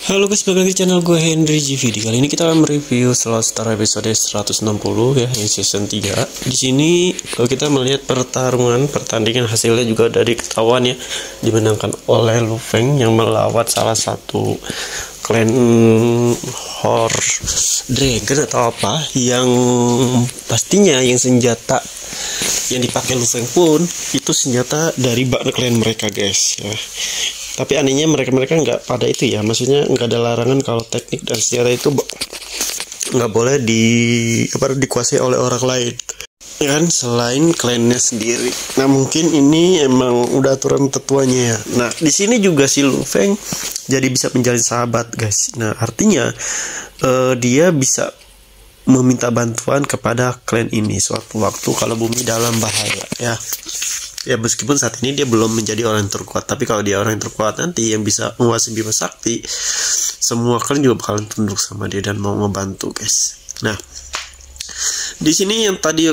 Halo guys, balik lagi di channel gue Henry GVD. Kali ini kita akan mereview Slow Star episode 160 ya, yang season 3. Di sini kalau kita melihat pertandingan hasilnya juga dari ketahuan ya, dimenangkan oleh Lu Feng yang melawan salah satu klan Horse Dragon atau apa, yang pastinya yang senjata yang dipakai Lu Feng pun itu senjata dari klan mereka guys ya. Tapi anehnya mereka nggak pada itu ya, maksudnya nggak ada larangan kalau teknik dan senjata itu nggak boleh dikuasai oleh orang lain ya kan, selain klannya sendiri. Nah mungkin ini emang udah aturan tetuanya ya. Nah di sini juga si Lu Feng jadi bisa menjalin sahabat guys. Nah artinya dia bisa meminta bantuan kepada klan ini suatu waktu kalau bumi dalam bahaya ya. Ya meskipun saat ini dia belum menjadi orang yang terkuat, tapi kalau dia orang yang terkuat nanti yang bisa menguasai Bima Sakti, semua kalian juga bakalan tunduk sama dia dan mau ngebantu guys. Nah di sini yang tadi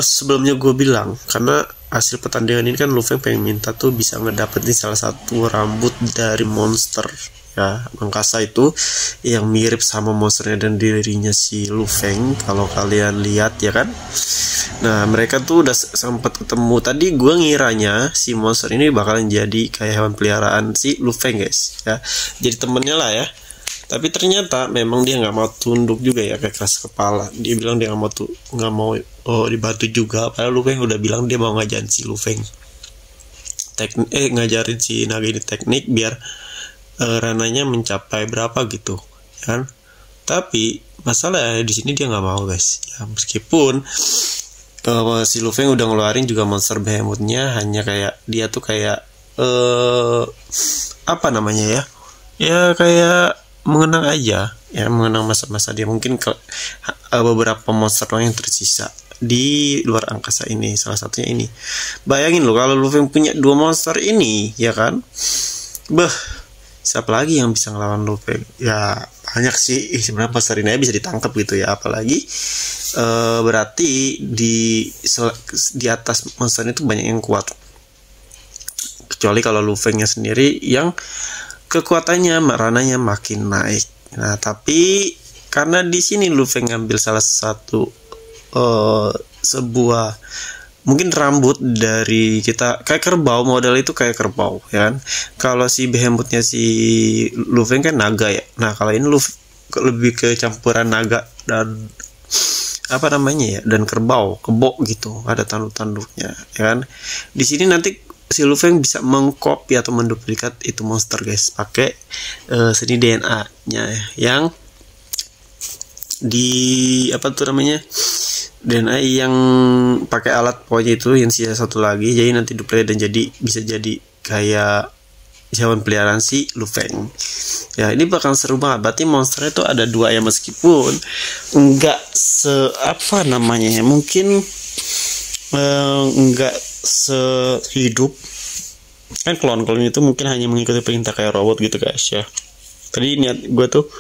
sebelumnya gue bilang, karena hasil pertandingan ini kan Lu Feng pengen minta tuh bisa ngedapetin salah satu rambut dari monster ya angkasa itu yang mirip sama monsternya dan dirinya si Lu Feng kalau kalian lihat ya kan. Nah mereka tuh udah sempat ketemu. Tadi gue ngiranya si monster ini bakalan jadi kayak hewan peliharaan si Lu Feng guys ya, jadi temennya lah ya. Tapi ternyata memang dia nggak mau tunduk juga ya, kayak keras kepala. Dia bilang dia nggak mau dibantu juga. Padahal Lu Feng udah bilang dia mau ngajarin si Lu Feng ngajarin si naga ini teknik biar rananya mencapai berapa gitu kan. Tapi masalah di sini dia nggak mau guys ya, meskipun si Lu Feng udah ngeluarin juga monster behemothnya, hanya kayak dia tuh kayak apa namanya ya kayak mengenang aja ya, mengenang masa-masa dia. Mungkin beberapa monster yang tersisa di luar angkasa ini, salah satunya ini. Bayangin loh kalau Lu Feng punya 2 monster ini ya kan, siapa lagi yang bisa ngelawan Lu Feng ya. Banyak sih sebenarnya, monster ini bisa ditangkap gitu ya, apalagi berarti di atas monster itu banyak yang kuat, kecuali kalau Lu Fengnya sendiri yang kekuatannya rananya makin naik. Nah tapi karena di sini Lu Feng ngambil salah satu sebuah mungkin rambut dari kita, kayak kerbau, model itu kayak kerbau ya kan. Kalau si behemothnya si Lu Feng kan naga ya. Nah kalau ini lebih ke campuran naga dan apa namanya ya, dan kerbau, kebo gitu, ada tanduk-tanduknya ya kan. Di sini nanti si Lu Feng bisa mengcopy atau menduplikat itu monster guys, pakai seni DNA-nya yang di apa tuh namanya, DNA yang pakai alat pokoknya itu yang sisa satu lagi, jadi nanti duplicate dan jadi bisa jadi kayak hewan peliharaan si Lu Feng ya. Ini bakal seru banget. Berarti monsternya tuh ada 2 ya, meskipun enggak apa namanya ya, mungkin enggak sehidup kan. Klon itu mungkin hanya mengikuti perintah kayak robot gitu guys ya. Tadi niat gue tuh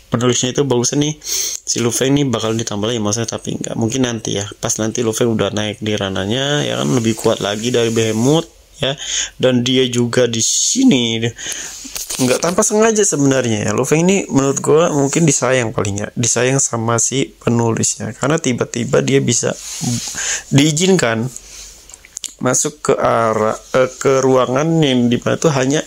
penulisnya itu bagusan nih, si Lu Feng nih bakal ditambah lagi maksudnya, tapi enggak, mungkin nanti ya, pas nanti Lu Feng udah naik di rananya ya kan, lebih kuat lagi dari Behemoth ya. Dan dia juga di sini nggak tanpa sengaja sebenarnya ya, Lu Feng ini menurut gue mungkin disayang, palingnya disayang sama si penulisnya, karena tiba-tiba dia bisa diizinkan masuk ke ruangan yang dimana tuh hanya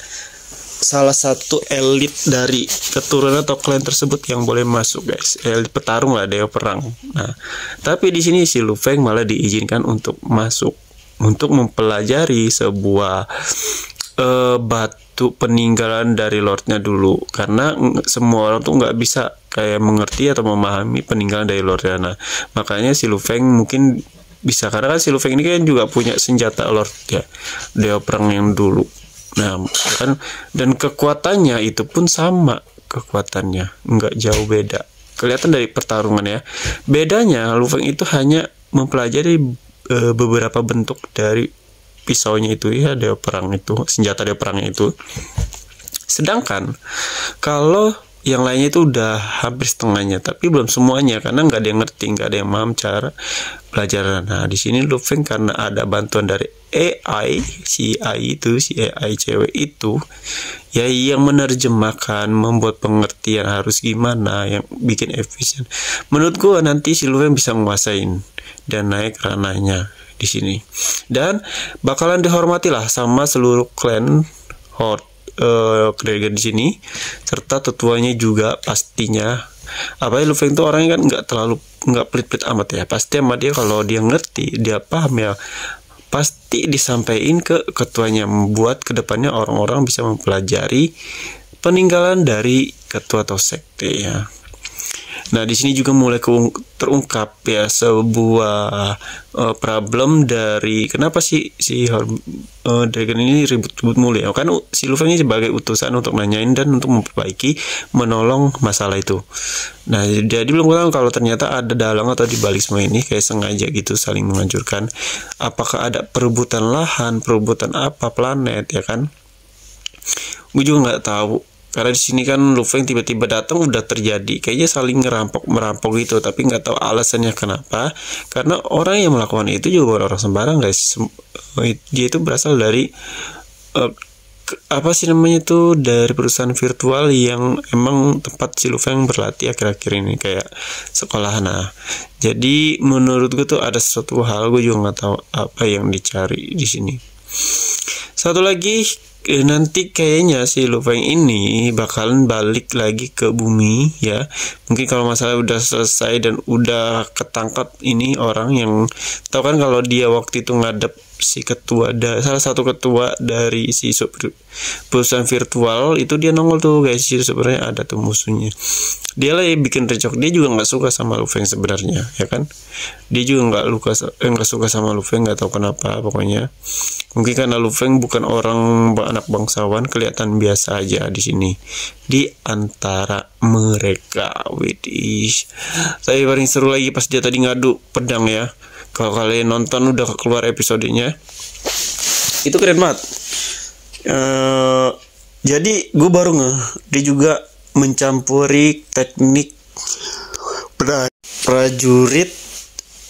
salah satu elit dari keturunan atau klan tersebut yang boleh masuk guys, elit petarung lah, dewa perang. Nah tapi di sini si Lu Feng malah diizinkan untuk masuk untuk mempelajari sebuah batu peninggalan dari lordnya dulu, karena semua orang tuh nggak bisa kayak mengerti atau memahami peninggalan dari lordnya. Nah makanya si Lu Feng mungkin bisa, karena kan si Lu Feng ini kan juga punya senjata lord ya, dewa perang yang dulu. Nah kan, dan kekuatannya itu pun sama, kekuatannya nggak jauh beda, kelihatan dari pertarungan ya. Bedanya Lu Feng itu hanya mempelajari beberapa bentuk dari pisaunya itu ya, dewa perang itu, senjata dewa perangnya itu. Sedangkan kalau yang lainnya itu udah hampir setengahnya, tapi belum semuanya karena nggak ada yang ngerti, nggak ada yang paham cara belajar. Nah di sini Lufeng karena ada bantuan dari AI, si AI cewek itu ya, yang menerjemahkan, membuat pengertian harus gimana, yang bikin efisien. Menurut gua nanti si Lufeng bisa menguasain dan naik ranahnya di sini, dan bakalan dihormati lah sama seluruh klan Horde Dragon di sini, serta tetuanya juga pastinya. Apa ya, Lufeng itu orangnya kan nggak pelit-pelit amat ya, pasti sama dia kalau dia ngerti, dia paham ya, pasti disampaikan ke ketuanya, membuat kedepannya orang-orang bisa mempelajari peninggalan dari ketua atau sekte ya. Nah di sini juga mulai terungkap ya sebuah problem dari kenapa sih si Dragon ini ribut-ribut mulu ya, kan si Lufeng ini sebagai utusan untuk nanyain dan untuk memperbaiki, menolong masalah itu. Nah jadi belum tahu kalau ternyata ada dalang atau di balik semua ini kayak sengaja gitu saling menghancurkan. Apakah ada perebutan lahan, perebutan apa planet ya kan? Gue juga nggak tahu. Karena di sini kan Lufeng tiba-tiba datang udah terjadi, kayaknya saling merampok gitu, tapi nggak tahu alasannya kenapa. Karena orang yang melakukan itu juga orang sembarang guys. Dia itu berasal dari apa sih namanya tuh, dari perusahaan virtual yang emang tempat si Lufeng berlatih akhir-akhir ini, kayak sekolah. Nah jadi menurut gue tuh ada sesuatu hal, gue juga nggak tahu apa yang dicari di sini. Satu lagi, nanti kayaknya si Lufeng ini bakalan balik lagi ke bumi ya. Mungkin kalau masalah udah selesai dan udah ketangkap ini orang yang tahu kan, kalau dia waktu itu ngadep si ketua, salah satu ketua dari si perusahaan virtual itu, dia nongol tuh guys, sebenarnya ada tuh musuhnya. Dia lah yang bikin recok, dia juga nggak suka sama Lufeng sebenarnya ya kan. Dia juga nggak suka sama Lufeng, nggak tahu kenapa pokoknya. Mungkin karena Lufeng bukan orang anak bangsawan, kelihatan biasa aja di sini di antara mereka. Widih, tapi paling seru lagi pas dia tadi ngadu pedang ya. Kalau kalian nonton udah keluar episodenya, itu keren banget. Jadi gue baru dia juga mencampuri teknik prajurit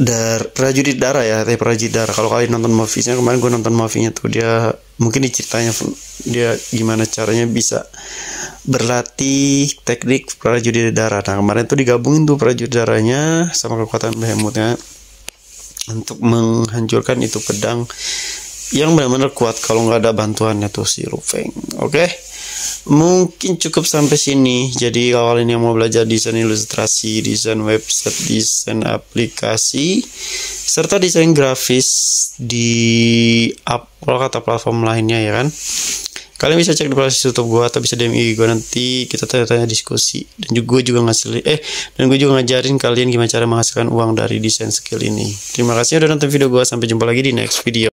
darah ya, prajurit darah. Kalau kalian nonton movie-nya, kemarin gue nonton movie-nya tuh, dia mungkin diceritanya dia gimana caranya bisa berlatih teknik prajurit darah. Nah kemarin tuh digabungin tuh prajurit darahnya sama kekuatan Behemothnya untuk menghancurkan itu pedang yang benar-benar kuat kalau nggak ada bantuannya tuh si Lufeng. Oke, mungkin cukup sampai sini. Jadi kalau kalian yang mau belajar desain ilustrasi, desain website, desain aplikasi, serta desain grafis di kata platform lainnya ya kan, kalian bisa cek di playlist YouTube gue atau bisa DM IG gue, nanti kita tanya-tanya diskusi. Dan gue juga ngajarin kalian gimana cara menghasilkan uang dari desain skill ini. Terima kasih udah nonton video gue, sampai jumpa lagi di next video.